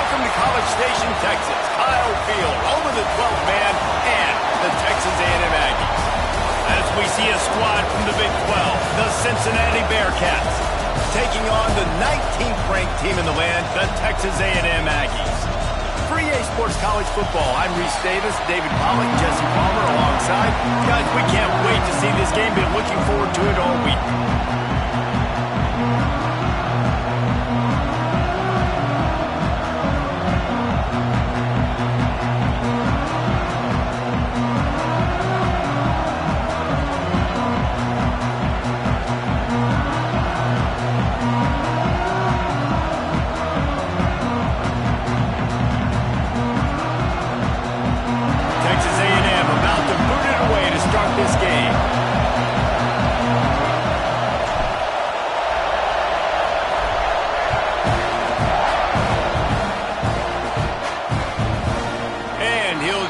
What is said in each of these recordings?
Welcome to College Station, Texas. Kyle Field, over the 12th man, and the Texas A&M Aggies. As we see a squad from the Big 12, the Cincinnati Bearcats, taking on the 19th ranked team in the land, the Texas A&M Aggies. For EA Sports College Football, I'm Reese Davis, David Pollock, Jesse Palmer alongside. Guys, we can't wait to see this game. Been looking forward to it all week.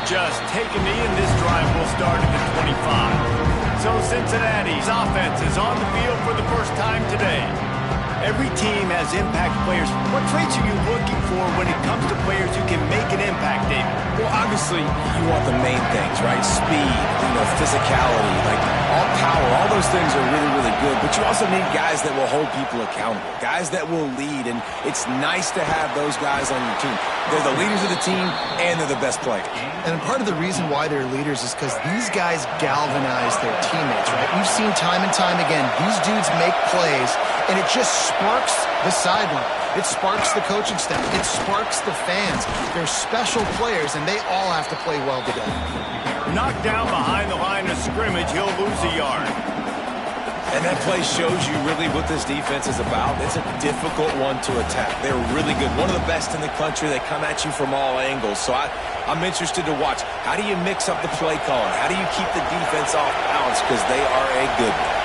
Just take a knee, and this drive will start at the 25. So Cincinnati's offense is on the field for the first time today. Every team has impact players. What traits are you looking for when it comes to players who can make an impact, David? Well, obviously, you want the main things, right? Speed, physicality, like all power, all those things are really, really good. But you also need guys that will hold people accountable, guys that will lead, and it's nice to have those guys on your team. They're the leaders of the team, and they're the best players. And part of the reason why they're leaders is because these guys galvanize their teammates, right? We've seen time and time again, these dudes make plays, and it just sparks the sideline. It sparks the coaching staff. It sparks the fans. They're special players, and they all have to play well together. Knocked down behind the line of scrimmage, he'll lose a yard. And that play shows you really what this defense is about. It's a difficult one to attack. They're really good. One of the best in the country. They come at you from all angles. So I'm interested to watch. How do you mix up the play calling? How do you keep the defense off balance? Because they are a good one.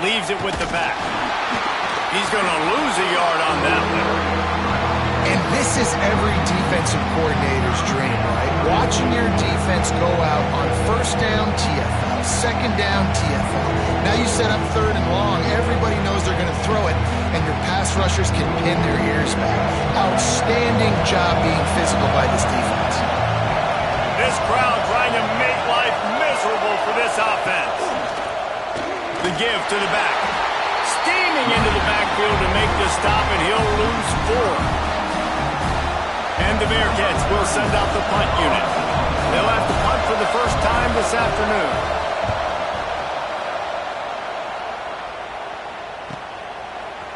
Leaves it with the back. He's going to lose a yard on that one. And this is every defensive coordinator's dream, right? Watching your defense go out on first down, TFL, second down, TFL. Now you set up third and long. Everybody knows they're going to throw it, and your pass rushers can pin their ears back. Outstanding job being physical by this defense. This crowd trying to make life miserable for this offense. The give to the back. Steaming into the backfield to make the stop, and he'll lose 4. And the Bearcats will send out the punt unit. They'll have to punt for the first time this afternoon.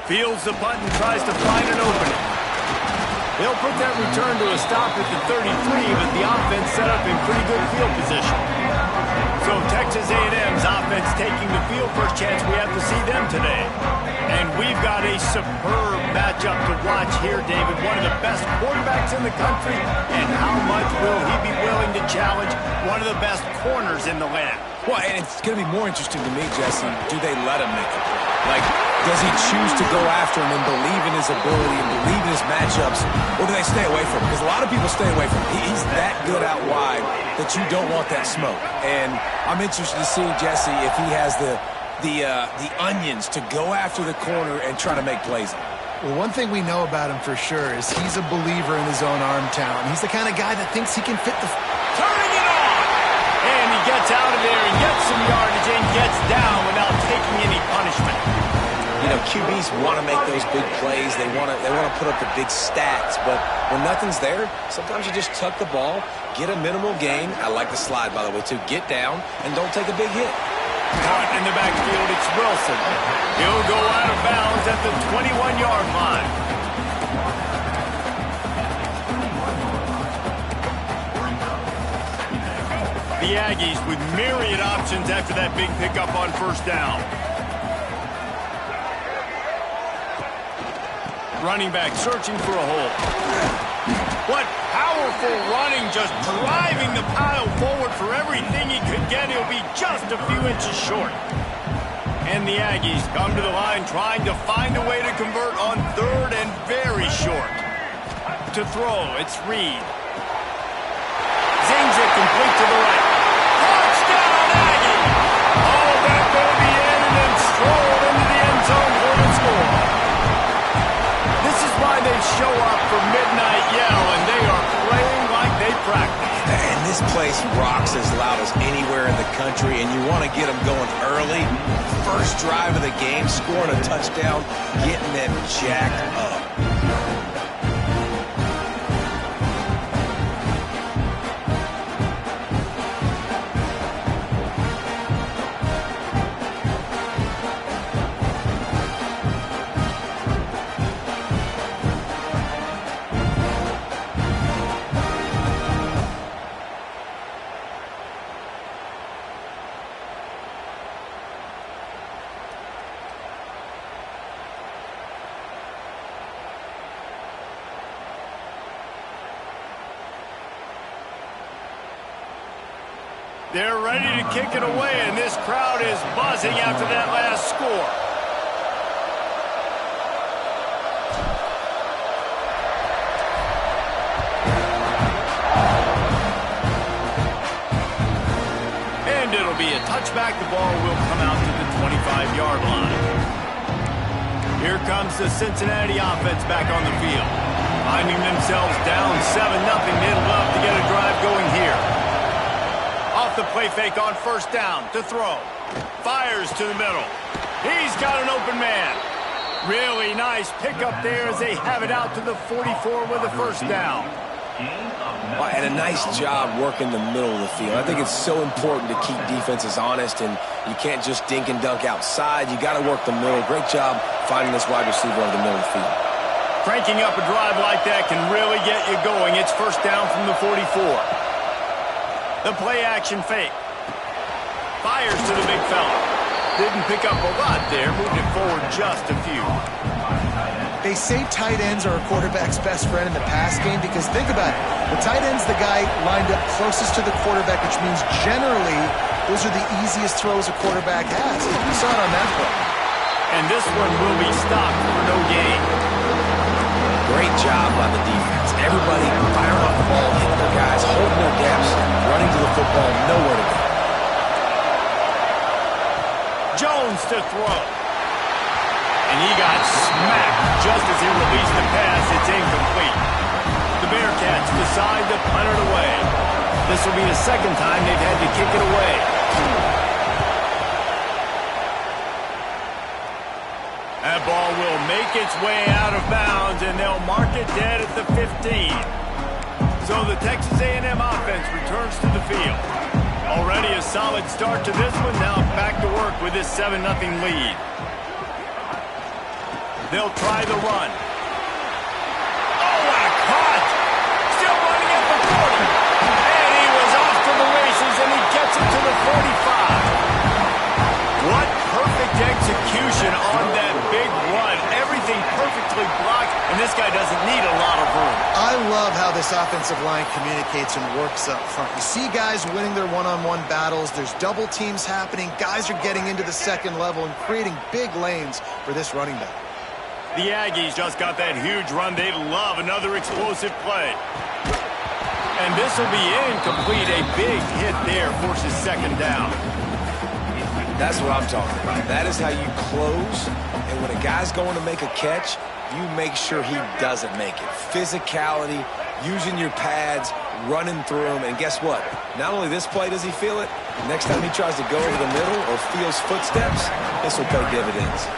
Fields the punt and tries to find an opening. They'll put that return to a stop at the 33, but the offense set up in pretty good field position. So Texas A&M's offense taking the field. First chance we have to see them today. And we've got a superb matchup to watch here, David. One of the best quarterbacks in the country. And how much will he be willing to challenge one of the best corners in the land? Well, and it's going to be more interesting to me, Jesse, do they let him make a play? Like, does he choose to go after him and believe in his ability and believe in his matchups, or do they stay away from him? Because a lot of people stay away from him. He's that good out wide that you don't want that smoke. And I'm interested to see, Jesse, if he has the onions to go after the corner and try to make plays. Well, one thing we know about him for sure is he's a believer in his own arm talent. He's the kind of guy that thinks he can fit the... Turning it on! And he gets out of there and gets some yardage and gets down without taking any punishment. You know, QBs want to make those big plays. They want to put up the big stats. But when nothing's there, sometimes you just tuck the ball, get a minimal gain. I like the slide, by the way, too. Get down and don't take a big hit. Caught in the backfield, it's Wilson. He'll go out of bounds at the 21-yard line. The Aggies with myriad options after that big pickup on first down. Running back searching for a hole. What powerful running, just driving the pile forward for everything he could get. He'll be just a few inches short. And the Aggies come to the line trying to find a way to convert on third and very short. To throw, it's Reed. Zings it complete to the right. Touchdown, Aggie! All that baby in and then strolled into the end zone for the score. This is why they This place rocks as loud as anywhere in the country, and you want to get them going early. First drive of the game, scoring a touchdown, getting them jacked up. They're ready to kick it away, and this crowd is buzzing after that last score. And it'll be a touchback. The ball will come out to the 25-yard line. Here comes the Cincinnati offense back on the field. Finding themselves down 7-0, they'd love to get a drive going here. Off the play fake on first down to throw. Fires to the middle. He's got an open man. Really nice pickup there as they have it out to the 44 with a first down. Well, and a nice job working the middle of the field. I think it's so important to keep defenses honest, and you can't just dink and dunk outside. You got to work the middle. Great job finding this wide receiver over the middle of the field. Cranking up a drive like that can really get you going. It's first down from the 44. The play action fake. Fires to the big fella. Didn't pick up a lot there. Moved it forward just a few. They say tight ends are a quarterback's best friend in the pass game because think about it. The tight end's the guy lined up closest to the quarterback, which means generally those are the easiest throws a quarterback has. You saw it on that play. And this one will be stopped for no gain. Great job by the defense. Everybody firing off the ball, hitting their guys, holding their gaps, running to the football, nowhere to go. Jones to throw. And he got smacked just as he released the pass. It's incomplete. The Bearcats decide to punt it away. This will be the second time they've had to kick it away. That ball will make its way out of bounds, and they'll mark it dead at the 15. So the Texas A&M offense returns to the field. Already a solid start to this one. Now back to work with this 7-0 lead. They'll try the run. Oh, what a cut! Still running at the 40. And he was off to the races, and he gets it to the 45. What perfect execution on that big run. Everything perfectly blocked, and this guy doesn't need a lot of room. I love how this offensive line communicates and works up front. You see guys winning their one-on-one battles. There's double teams happening. Guys are getting into the second level and creating big lanes for this running back. The Aggies just got that huge run. They'd love another explosive play. And this will be incomplete. A big hit there forces second down. That's what I'm talking about. That is how you close. And when a guy's going to make a catch, you make sure he doesn't make it. Physicality, using your pads, running through them. And guess what? Not only this play does he feel it, next time he tries to go over the middle or feels footsteps, this will pay dividends.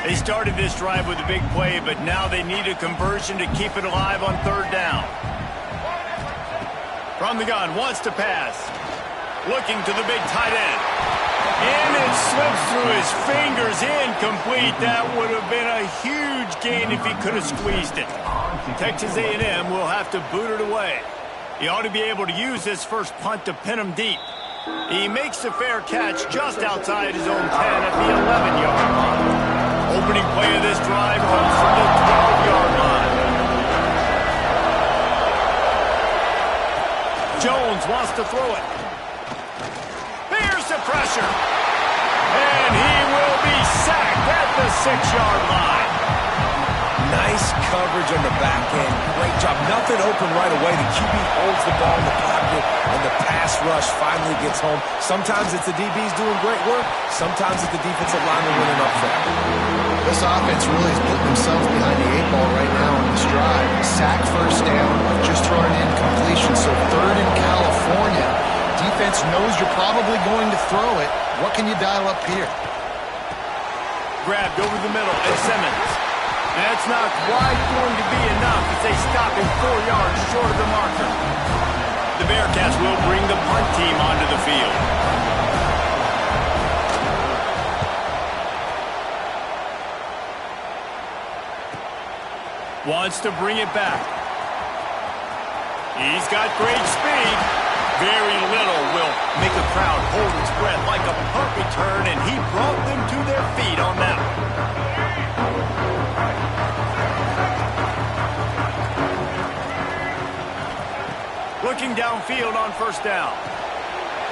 They started this drive with a big play, but now they need a conversion to keep it alive on third down. From the gun, wants to pass. Looking to the big tight end. And it slips through his fingers, incomplete. That would have been a huge gain if he could have squeezed it. Texas A&M will have to boot it away. He ought to be able to use this first punt to pin him deep. He makes the fair catch just outside his own 10 at the 11-yard line. Opening play of this drive comes from the 12-yard line. Jones wants to throw it. There's the pressure. And he will be sacked at the 6-yard line. Nice Nice coverage on the back end. Great job. Nothing open right away. The QB holds the ball in the pocket, and the pass rush finally gets home. Sometimes it's the DBs doing great work. Sometimes it's the defensive lineman winning up front. This offense really is putting themselves behind the 8 ball right now on this drive. Sack first down, just throwing an incompletion, so 3rd in California. Defense knows you're probably going to throw it. What can you dial up here? Grabbed over the middle, and Simmons. That's not quite going to be enough as they stop him 4 yards short of the marker. The Bearcats will bring the punt team onto the field. Wants to bring it back. He's got great speed. Very little will make a crowd hold its breath like a punt return, and he brought them to their feet on that one. Looking downfield on first down.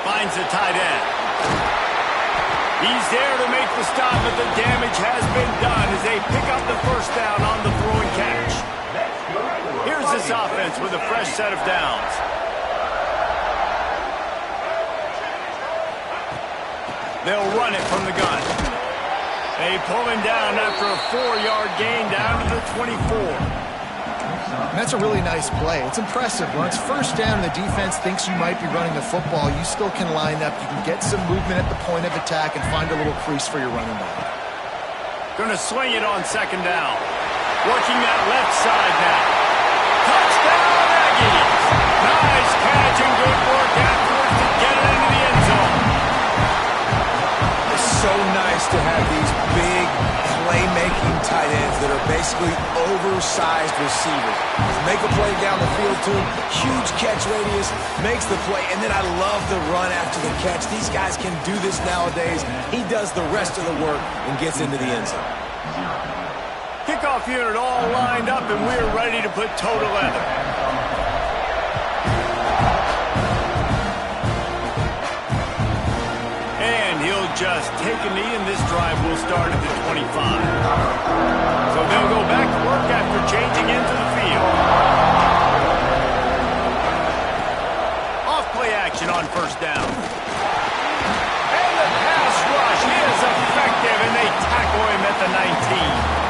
Finds the tight end. He's there to make the stop, but the damage has been done as they pick up the first down on the throw and catch. Here's this offense with a fresh set of downs. They'll run it from the gun. They pull him down after a 4-yard gain down to the 24. And that's a really nice play. It's impressive. When it's first down and the defense thinks you might be running the football, you still can line up. You can get some movement at the point of attack and find a little crease for your running back. Going to swing it on second down. Working that left side now. Touchdown, Aggies! Nice catch and good work afterwards to get it into the end zone. It's so nice to have these big playmaking tight ends that are basically oversized receivers. Make a play down the field to him, huge catch radius, makes the play, and then I love the run after the catch. These guys can do this nowadays. He does the rest of the work and gets into the end zone. Kickoff unit all lined up, and we're ready to put toe to leather. Just take a knee, and this drive will start at the 25. So they'll go back to work after changing into the field. Off play action on first down. And the pass rush is effective, and they tackle him at the 19.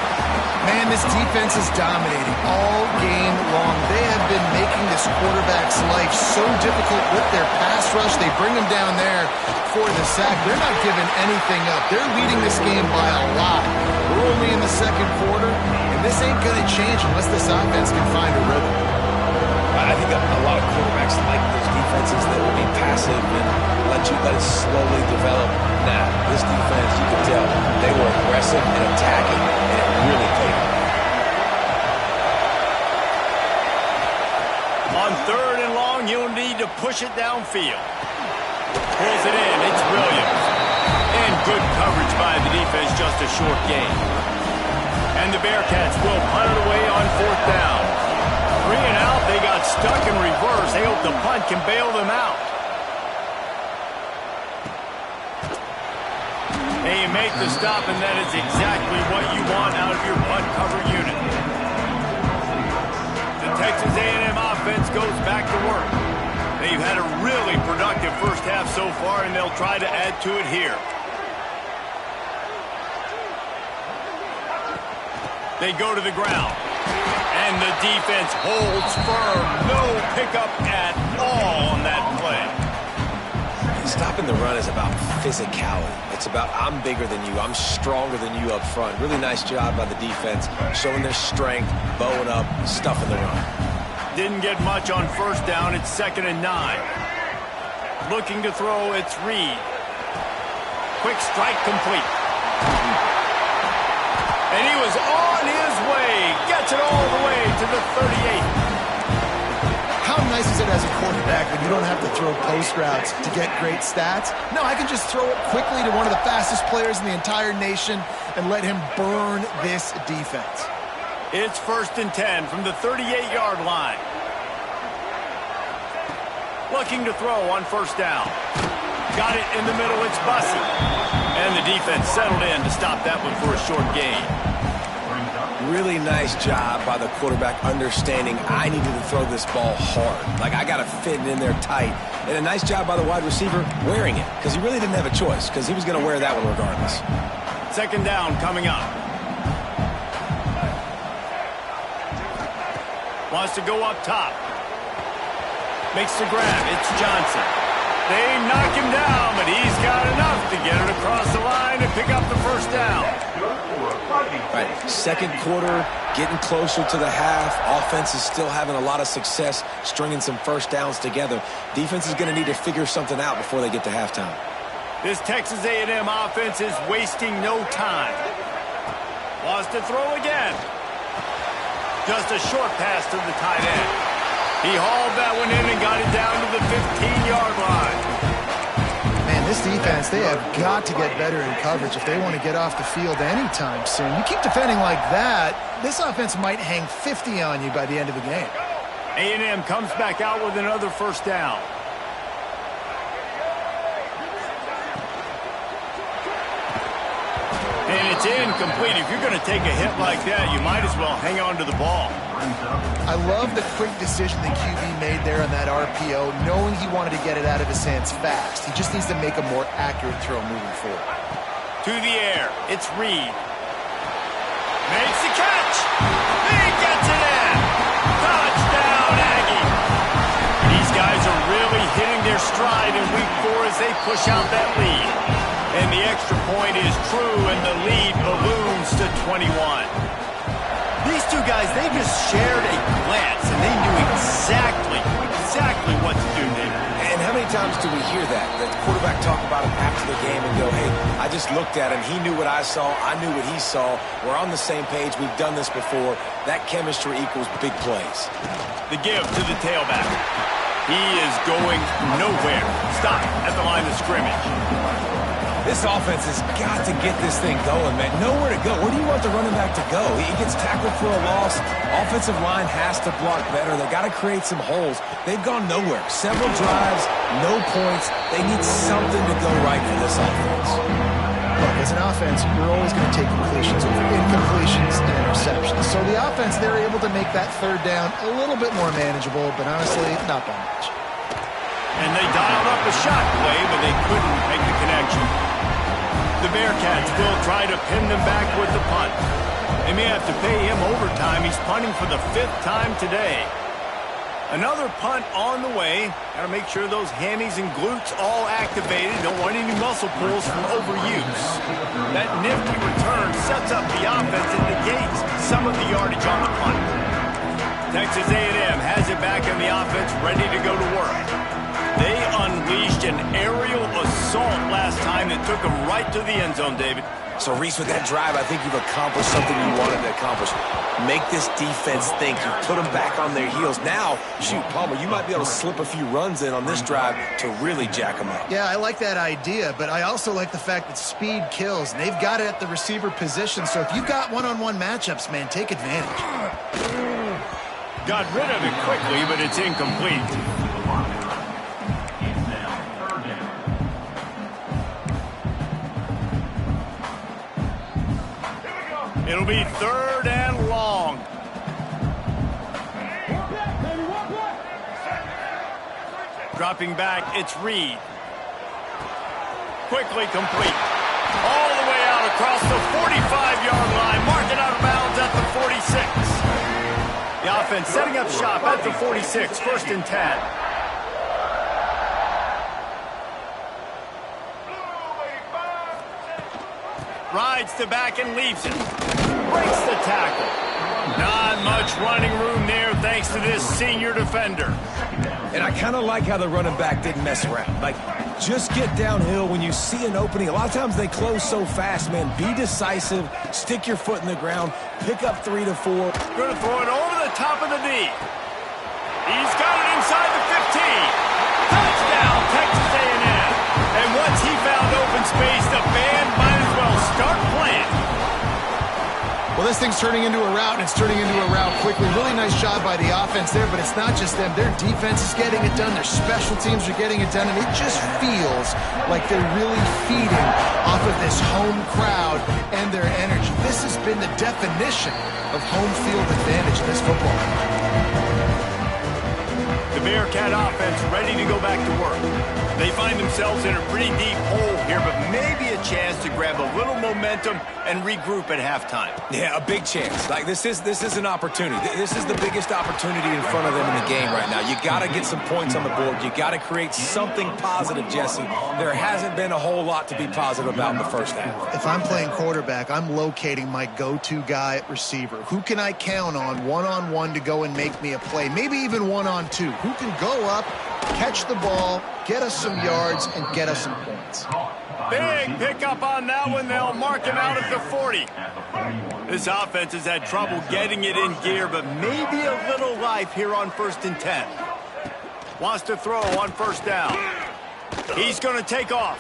Man, this defense is dominating all game long. They have been making this quarterback's life so difficult with their pass rush. They bring him down there for the sack. They're not giving anything up. They're leading this game by a lot. We're only in the second quarter, and this ain't going to change unless this offense can find a rhythm. I think a lot of quarterbacks like those defenses that will be passive and let it slowly develop. Nah, this defense, you can tell, they were aggressive and attacking, and it really paid off. On 3rd and long, you'll need to push it downfield. Pulls it in. It's Williams. And good coverage by the defense, just a short gain. And the Bearcats will punt it away on 4th down. 3 and out, they got stuck in reverse. They hope the punt can bail them out. They make the stop, and that is exactly what you want out of your punt cover unit. The Texas A&M offense goes back to work. They've had a really productive first half so far, and they'll try to add to it here. They go to the ground. And the defense holds firm. No pickup at all on that play. Stopping the run is about physicality. It's about I'm bigger than you. I'm stronger than you up front. Really nice job by the defense, showing their strength, bowing up, stuffing the run. Didn't get much on first down. It's 2nd and 9. Looking to throw, it's Reed. Quick strike complete. And he was on his way. Gets it all the way to the 38. How nice is it as a quarterback when you don't have to throw post routes to get great stats? No, I can just throw it quickly to one of the fastest players in the entire nation and let him burn this defense. It's 1st and 10 from the 38-yard line. Looking to throw on first down. Got it in the middle. It's Bussey. And the defense settled in to stop that one for a short gain. Really nice job by the quarterback understanding I needed to throw this ball hard. Like, I got to fit it in there tight. And a nice job by the wide receiver wearing it, because he really didn't have a choice, because he was going to wear that one regardless. Second down coming up. Wants to go up top. Makes the grab. It's Johnson. They knock him down, but he's got enough to get it across the line and pick up the first down. Right, second quarter, getting closer to the half. Offense is still having a lot of success stringing some first downs together. Defense is going to need to figure something out before they get to halftime. This Texas A&M offense is wasting no time. Wants to throw again. Just a short pass to the tight end. He hauled that one in and got it down to the 15-yard line. Man, this defense, they have got to get better in coverage if they want to get off the field anytime soon. You keep defending like that, this offense might hang 50 on you by the end of the game. A&M comes back out with another first down. And it's incomplete. If you're going to take a hit like that, you might as well hang on to the ball. I love the quick decision the QB made there on that RPO, knowing he wanted to get it out of his hands fast. He just needs to make a more accurate throw moving forward. To the air, it's Reed. Makes the catch. He gets it in. Touchdown, Aggie. These guys are really hitting their stride in week 4 as they push out that lead. And the extra point is true, and the lead balloons to 21. These two guys, they just shared a glance, and they knew exactly what to do there. And how many times do we hear that? The quarterback talk about him after the game and go, hey, I just looked at him. He knew what I saw. I knew what he saw. We're on the same page. We've done this before. That chemistry equals big plays. The give to the tailback. He is going nowhere. Stop at the line of scrimmage. This offense has got to get this thing going, man. Nowhere to go. Where do you want the running back to go? He gets tackled for a loss. Offensive line has to block better. They've got to create some holes. They've gone nowhere. Several drives, no points. They need something to go right for this offense. Look, as an offense, you're always going to take completions over incompletions and interceptions. So the offense, they're able to make that third down a little bit more manageable, but honestly, not by much. And they dialed up a shot play, but they couldn't make the connection. The Bearcats will try to pin them back with the punt. They may have to pay him overtime. He's punting for the 5th time today. Another punt on the way. Got to make sure those hammies and glutes all activated. Don't want any muscle pulls from overuse. That nifty return sets up the offense and negates some of the yardage on the punt. Texas A&M has it back in the offense, ready to go to work. They unleashed an aerial assault last time that took them right to the end zone, David. So, Reese, with that drive, I think you've accomplished something you wanted to accomplish. Make this defense think. You put them back on their heels. Now, shoot, Palmer, you might be able to slip a few runs in on this drive to really jack them up. Yeah, I like that idea, but I also like the fact that speed kills, and they've got it at the receiver position. So if you've got one-on-one matchups, man, take advantage. Got rid of it quickly, but it's incomplete. It'll be 3rd and long. Dropping back, it's Reed. Quickly complete. All the way out across the 45-yard line. Mark it out of bounds at the 46. The offense setting up shop at the 46. 1st and 10. Rides to back and leaves it. Breaks the tackle. Not much running room there thanks to this senior defender. And I kind of like how the running back didn't mess around. Like, just get downhill when you see an opening. A lot of times they close so fast, man. Be decisive. Stick your foot in the ground. Pick up 3 to 4. Going to throw it over the top of the knee. He's got it inside the 15. Touchdown, Texas A&M. And once he found open space, the band might as well start playing. Well, this thing's turning into a route, and it's turning into a route quickly. Really nice job by the offense there, but it's not just them. Their defense is getting it done. Their special teams are getting it done, and it just feels like they're really feeding off of this home crowd and their energy. This is been the definition of home field advantage in this football game. The Bearcat offense ready to go back to work. They find themselves in a pretty deep hole here, but maybe a chance to grab a little momentum and regroup at halftime. Yeah, a big chance. Like, this is an opportunity. This is the biggest opportunity in front of them in the game right now. You got to get some points on the board. You got to create something positive, Jesse. There hasn't been a whole lot to be positive about in the first half. If I'm playing quarterback, I'm locating my go-to guy at receiver. Who can I count on one-on-one to go and make me a play? Maybe even one-on-two. Who can go up, catch the ball, get us some yards, and get us some points? Big pickup on that one. They'll mark him out at the 40. This offense has had trouble getting it in gear, but maybe a little life here on 1st and 10. Wants to throw on 1st down. He's going to take off.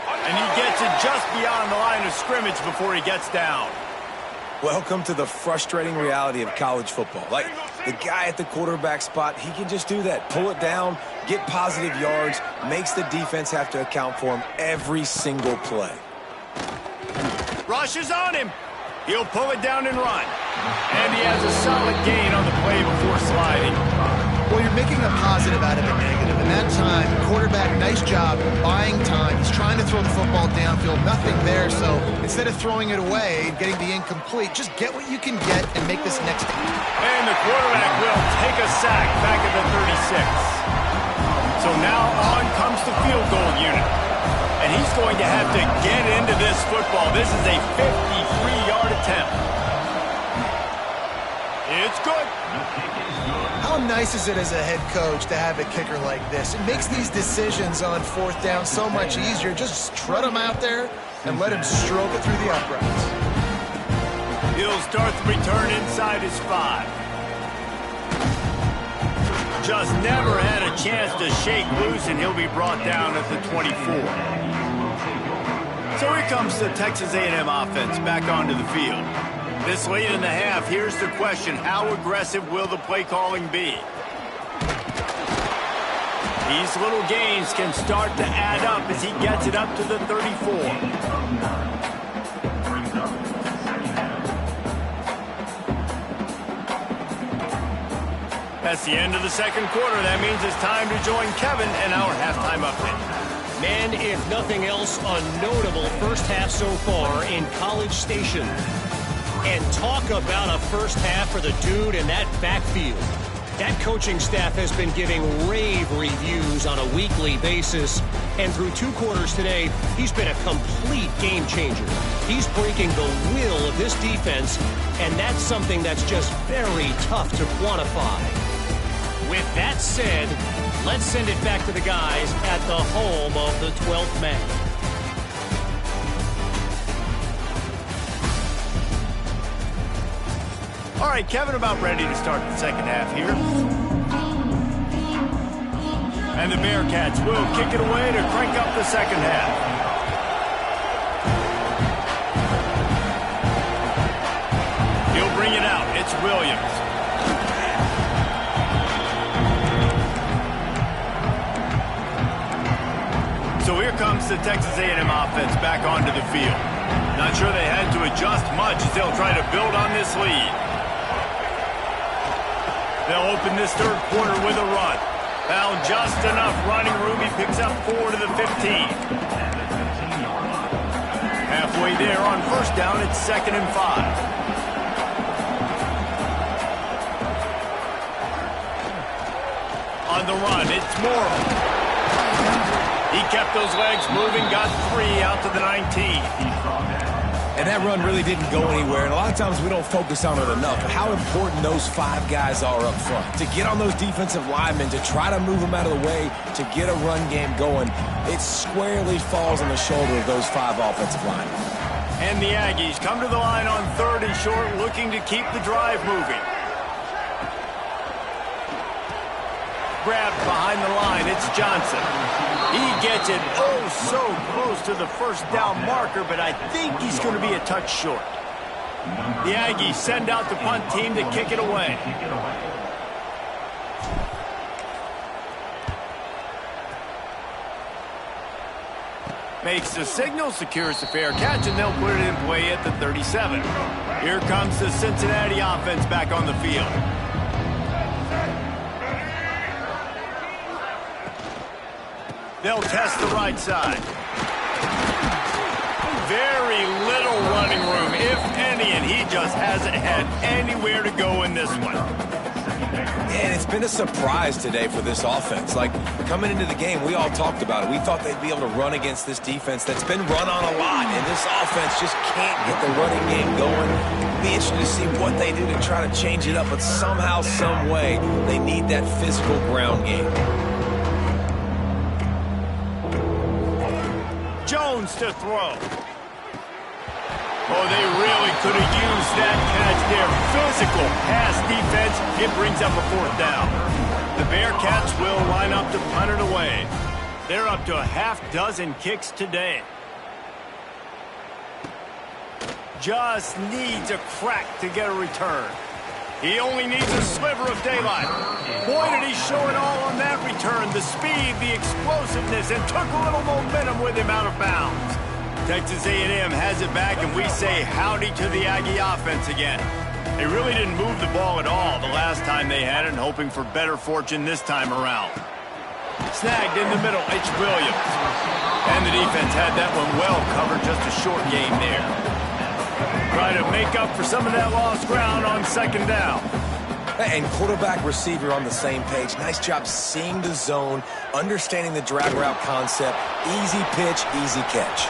And he gets it just beyond the line of scrimmage before he gets down. Welcome to the frustrating reality of college football. Like, the guy at the quarterback spot, he can just do that. Pull it down, get positive yards, makes the defense have to account for him every single play. Rush is on him. He'll pull it down and run. And he has a solid gain on the play before sliding. Well, you're making a positive out of a negative. And that time, quarterback, nice job buying time. He's trying to throw the football downfield. Nothing there, so instead of throwing it away and getting the incomplete, just get what you can get and make this next game. And the quarterback will take a sack back at the 36. So now on comes the field goal unit. And he's going to have to get into this football. This is a 53-yard attempt. It's good. How nice is it as a head coach to have a kicker like this? It makes these decisions on 4th down so much easier. Just trot him out there and let him stroke it through the uprights. He'll start the return inside his 5. Just never had a chance to shake loose, and he'll be brought down at the 24. So here comes the Texas A&M offense back onto the field. This late in the half, here's the question: how aggressive will the play calling be? These little gains can start to add up as he gets it up to the 34. That's the end of the 2nd quarter. That means it's time to join Kevin and our halftime update. Man, if nothing else, a notable first half so far in College Station. And talk about a first half for the dude in that backfield. That coaching staff has been giving rave reviews on a weekly basis. And through 2 quarters today, he's been a complete game changer. He's breaking the will of this defense, and that's something that's just very tough to quantify. With that said, let's send it back to the guys at the home of the 12th man. All right, Kevin, about ready to start the 2nd half here. And the Bearcats will kick it away to crank up the 2nd half. He'll bring it out. It's Williams. So here comes the Texas A&M offense back onto the field. Not sure they had to adjust much as they'll try to build on this lead. They'll open this 3rd quarter with a run. Found just enough running room. He picks up 4 to the 15. Halfway there on 1st down, it's 2nd and 5. On the run, it's Morrow. He kept those legs moving, got 3 out to the 19. And that run really didn't go anywhere, and a lot of times we don't focus on it enough. How important those 5 guys are up front. To get on those defensive linemen, to try to move them out of the way, to get a run game going, it squarely falls on the shoulder of those 5 offensive linemen. And the Aggies come to the line on 3rd and short, looking to keep the drive moving. Grabbed behind the line, it's Johnson. He gets it oh so close to the 1st down marker, but I think he's going to be a touch short. The Aggies send out the punt team to kick it away. Makes the signal, secures the fair catch, and they'll put it in play at the 37. Here comes the Cincinnati offense back on the field. They'll test the right side. Very little running room, if any, and he just hasn't had anywhere to go in this one. And it's been a surprise today for this offense. Like, coming into the game, we all talked about it. We thought they'd be able to run against this defense that's been run on a lot, and this offense just can't get the running game going. It'll be interesting to see what they do to try to change it up, but somehow, some way, they need that physical ground game. Jones to throw. Oh, they really could have used that catch there. Physical pass defense. It brings up a 4th down. The Bearcats will line up to punt it away. They're up to a half-dozen kicks today. Just needs a crack to get a return. He only needs a sliver of daylight. Boy, did he show it all on that return. The speed, the explosiveness, and took a little momentum with him out of bounds. Texas A&M has it back, and we say howdy to the Aggie offense again. They really didn't move the ball at all the last time they had it, and hoping for better fortune this time around. Snagged in the middle, H. Williams. And the defense had that one well covered, just a short game there. Try to make up for some of that lost ground on 2nd down. And quarterback, receiver on the same page. Nice job seeing the zone, understanding the drag route concept. Easy pitch, easy catch.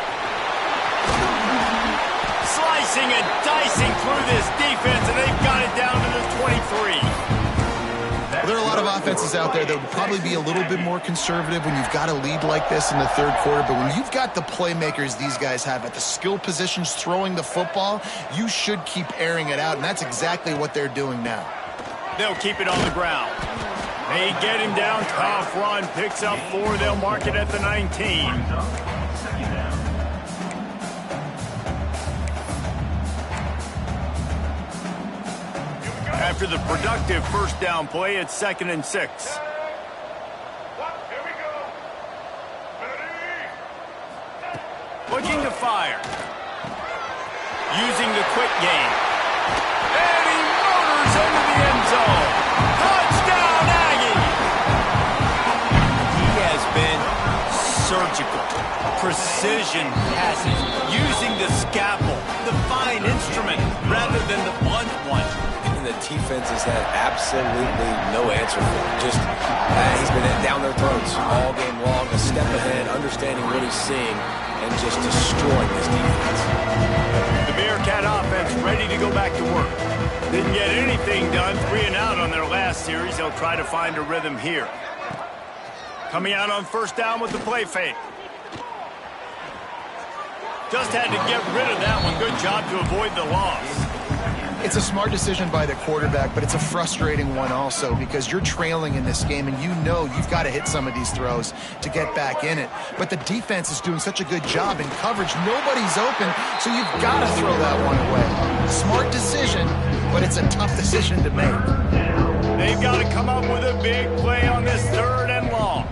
Slicing and dicing through this defense, and they've got it down to the 23. Well, there are a lot of offenses out there that would probably be a little bit more conservative when you've got a lead like this in the 3rd quarter, but when you've got the playmakers these guys have at the skill positions throwing the football, you should keep airing it out, and that's exactly what they're doing now. They'll keep it on the ground. They get him down, tough run, picks up 4, they'll mark it at the 19. After the productive 1st down play, it's 2nd and 6. Looking to fire. Using the quick game. And he motors into the end zone. Touchdown, Aggie! He has been surgical. Precision passes. Using the scalpel, the fine instrument, rather than the blunt one. The defense has had absolutely no answer for him. Just, he's been down their throats all game long, a step ahead, understanding what he's seeing, and just destroying this defense. The Bearcat offense ready to go back to work. Didn't get anything done, 3 and out on their last series. They'll try to find a rhythm here. Coming out on 1st down with the play fake. Just had to get rid of that one. Good job to avoid the loss. It's a smart decision by the quarterback, but it's a frustrating one also because you're trailing in this game and you know you've got to hit some of these throws to get back in it. But the defense is doing such a good job in coverage. Nobody's open, so you've got to throw that one away. Smart decision, but it's a tough decision to make. They've got to come up with a big play on this 3rd and long.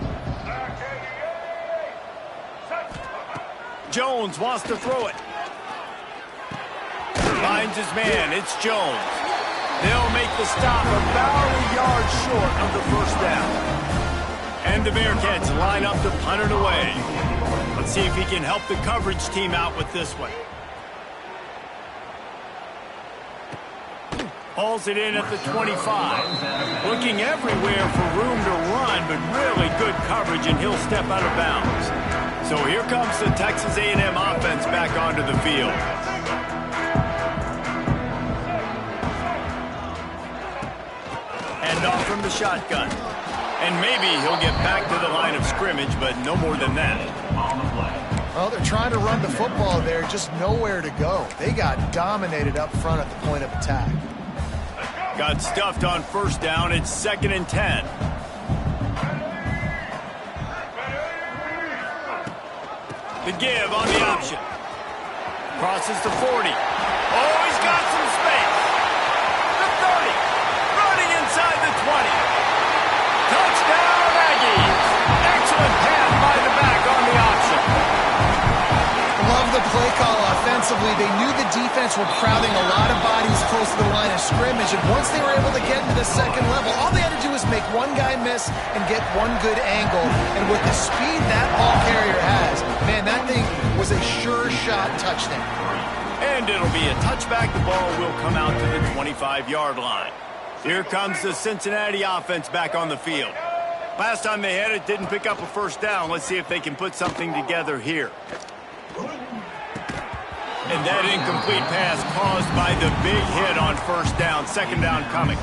Jones wants to throw it. Finds his man. It's Jones. They'll make the stop about a yard short of the 1st down. And the Bearcats line up to punt it away. Let's see if he can help the coverage team out with this one. Hauls it in at the 25. Looking everywhere for room to run, but really good coverage, and he'll step out of bounds. So here comes the Texas A&M offense back onto the field. Hand off from the shotgun. And maybe he'll get back to the line of scrimmage, but no more than that. Well, they're trying to run the football there, just nowhere to go. They got dominated up front at the point of attack. Got stuffed on 1st down. It's 2nd and 10. The give on the option. Crosses the 40. Oh, he's got some space. The 30. Running inside the 20. Touchdown, Aggies. Excellent pass by the back on the option. defense were crowding a lot of bodies close to the line of scrimmage, and once they were able to get into the second level, all they had to do was make one guy miss and get one good angle. And with the speed that ball carrier has, man, that thing was a sure shot touchdown. And it'll be a touchback. The ball will come out to the 25-yard line. Here comes the Cincinnati offense back on the field. Last time they had it, didn't pick up a first down. Let's see if they can put something together here. And that incomplete pass caused by the big hit on first down. Second down coming.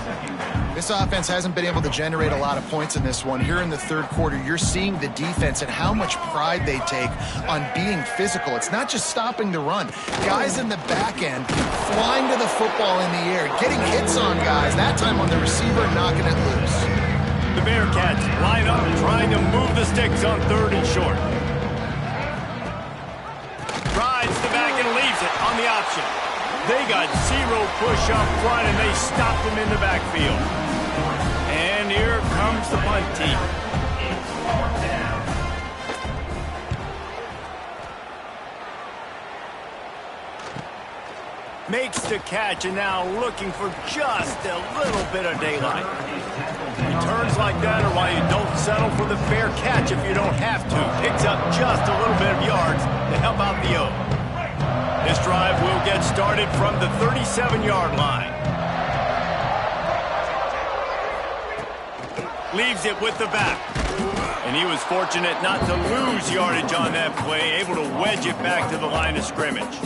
This offense hasn't been able to generate a lot of points in this one. Here in the third quarter, you're seeing the defense and how much pride they take on being physical. It's not just stopping the run. Guys in the back end flying to the football in the air, getting hits on guys, that time on the receiver, knocking it loose. The Bearcats line up trying to move the sticks on third and short. Rides the back and leaves it on the option. They got zero push up front, and they stopped him in the backfield. And here comes the punt team. Makes the catch, and now looking for just a little bit of daylight. Returns like that are why you don't settle for the fair catch if you don't have to. Picks up just a little bit of yards to help out the O. This drive will get started from the 37-yard line. Leaves it with the back. And he was fortunate not to lose yardage on that play, able to wedge it back to the line of scrimmage.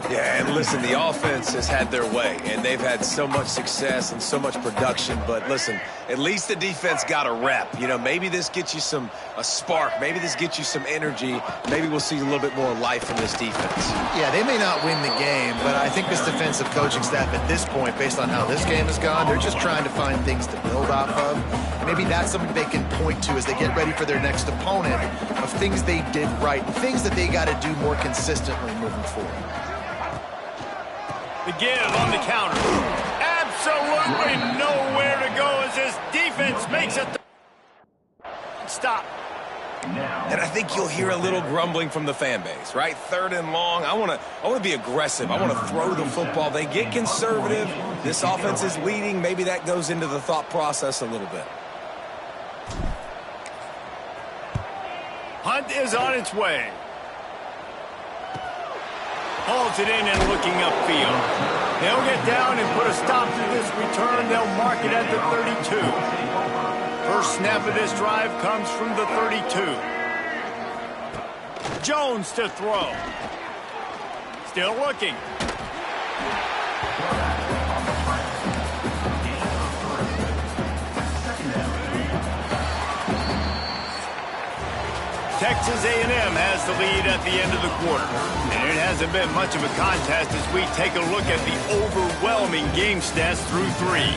Yeah, and listen, the offense has had their way, and they've had so much success and so much production. But listen, at least the defense got a rep. You know, maybe this gets you a spark. Maybe this gets you some energy. Maybe we'll see a little bit more life from this defense. Yeah, they may not win the game, but I think this defensive coaching staff at this point, based on how this game has gone, they're just trying to find things to build off of. Maybe that's something they can point to as they get ready for their next opponent of things they did right and things that they got to do more consistently moving forward. The give on the counter. Absolutely nowhere to go as this defense makes it. Stop. And I think you'll hear a little grumbling from the fan base, right? Third and long. I want to be aggressive. I want to throw the football. They get conservative. This offense is leading. Maybe that goes into the thought process a little bit. Hunt is on its way. Holds it in and looking upfield. They'll get down and put a stop to this return. They'll mark it at the 32. First snap of this drive comes from the 32. Jones to throw. Still looking. Texas A&M has the lead at the end of the quarter. And it hasn't been much of a contest as we take a look at the overwhelming game stats through three.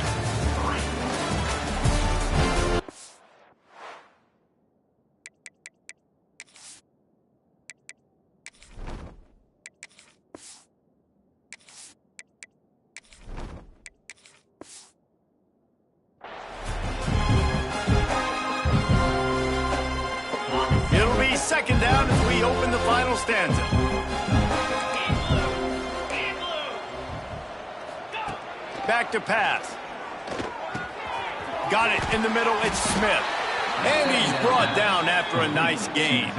Second down as we open the final stanza. Back to pass. Got it in the middle. It's Smith. And he's brought down after a nice gain.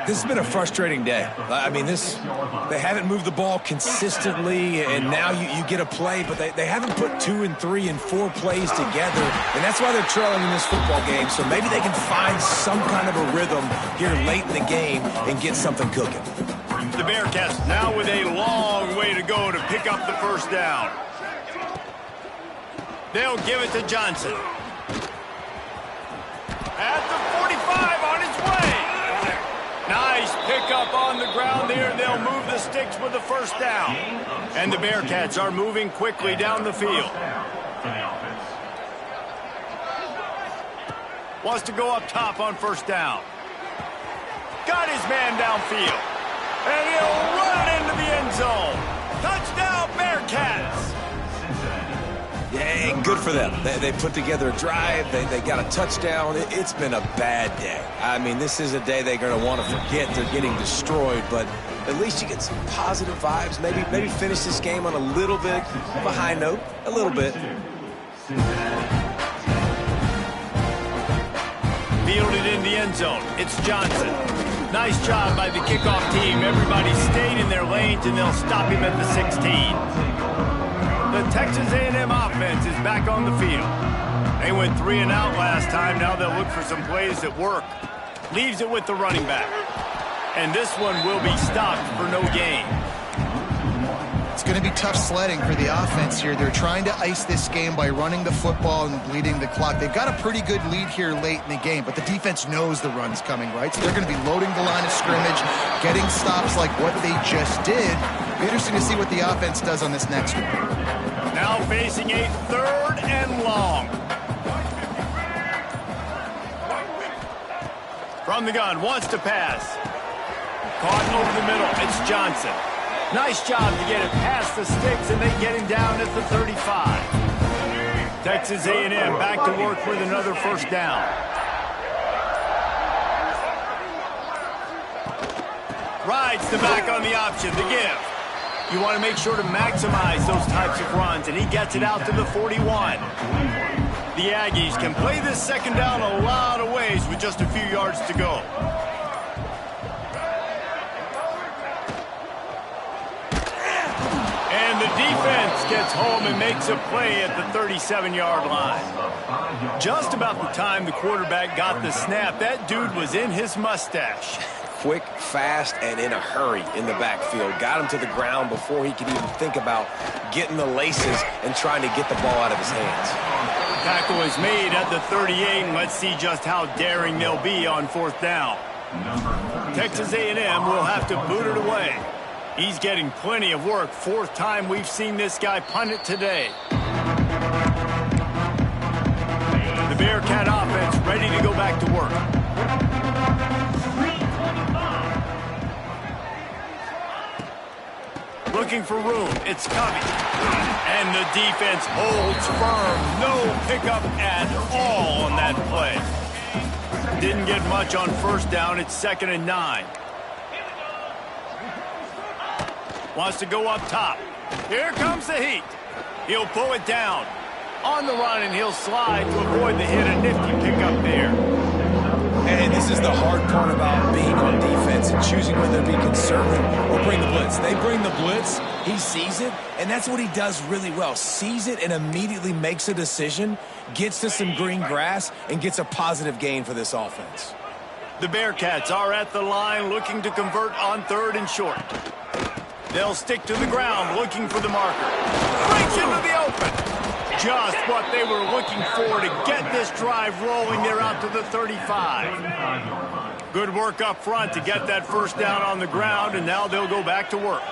This has been a frustrating day. I mean, they haven't moved the ball consistently, and now you get a play, but they haven't put 2 and 3 and 4 plays together, and that's why they're trailing in this football game. So maybe they can find some kind of a rhythm here late in the game and get something cooking. The Bearcats now with a long way to go to pick up the first down. They'll give it to Johnson. At the 45 on his way. Nice pickup on the ground there. They'll move the sticks with the first down. And the Bearcats are moving quickly down the field. Wants to go up top on first down. Got his man downfield. And he'll run into the end zone. Touchdown, Bearcats. Yeah, good for them. They put together a drive. They got a touchdown. It's been a bad day. I mean, this is a day they're going to want to forget. They're getting destroyed, but at least you get some positive vibes. Maybe finish this game on a little bit of a high note. A little bit. Fielded in the end zone. It's Johnson. Nice job by the kickoff team. Everybody stayed in their lanes, and they'll stop him at the 16. The Texas A&M offense is back on the field. They went 3 and out last time. Now they'll look for some plays that work. Leaves it with the running back. And this one will be stopped for no gain. It's going to be tough sledding for the offense here. They're trying to ice this game by running the football and bleeding the clock. They've got a pretty good lead here late in the game, but the defense knows the run's coming, right? So they're going to be loading the line of scrimmage, getting stops like what they just did. Be interesting to see what the offense does on this next one. Now facing a 3rd and long. From the gun, wants to pass. Caught over the middle. It's Johnson. Nice job to get it past the sticks, and they get him down at the 35. Texas A&M back to work with another first down. Rides the back on the option, the give. You want to make sure to maximize those types of runs, and he gets it out to the 41. The Aggies can play this second down a lot of ways with just a few yards to go. And the defense gets home and makes a play at the 37-yard line. Just about the time the quarterback got the snap, that dude was in his mustache. Quick, fast, and in a hurry in the backfield. Got him to the ground before he could even think about getting the laces and trying to get the ball out of his hands. Tackle is made at the 38, and let's see just how daring they'll be on 4th down. Texas A&M will have to boot it away. He's getting plenty of work. 4th time we've seen this guy punt it today. The Bearcat offense ready to go back to work. Looking for room. It's Covey. And the defense holds firm. No pickup at all on that play. Didn't get much on 1st down. It's 2nd and 9. Wants to go up top. Here comes the heat. He'll pull it down. On the run, and he'll slide to avoid the hit. A nifty pickup there. And this is the hard part about being on defense and choosing whether to be conservative or bring the blitz. They bring the blitz, he sees it, and that's what he does really well. Sees it and immediately makes a decision, gets to some green grass, and gets a positive gain for this offense. The Bearcats are at the line looking to convert on 3rd and short. They'll stick to the ground looking for the marker. Breaks into the open. Just what they were looking for to get this drive rolling. They're out to the 35. Good work up front to get that 1st down on the ground, and now they'll go back to work.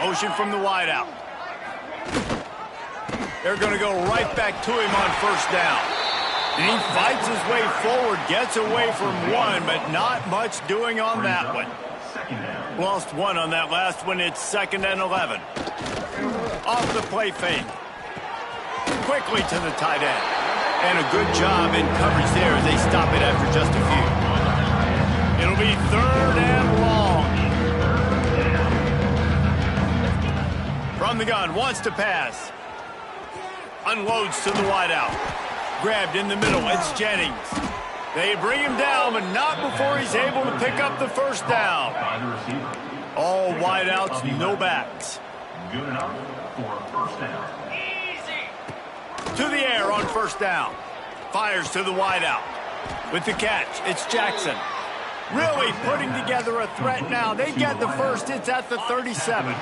Motion from the wideout. They're going to go right back to him on 1st down. And he fights his way forward, gets away from one, but not much doing on that one. Lost one on that last one. It's 2nd and 11. Off the play fake. Quickly to the tight end. And a good job in coverage there as they stop it after just a few. It'll be 3rd and long. From the gun, wants to pass. Unloads to the wideout. Grabbed in the middle, it's Jennings. They bring him down, but not before he's able to pick up the 1st down. All wideouts, no backs. Good enough for 1st down. To the air on 1st down. Fires to the wideout. With the catch, it's Jackson. Really putting together a threat now. They get the 1st. It's at the 37.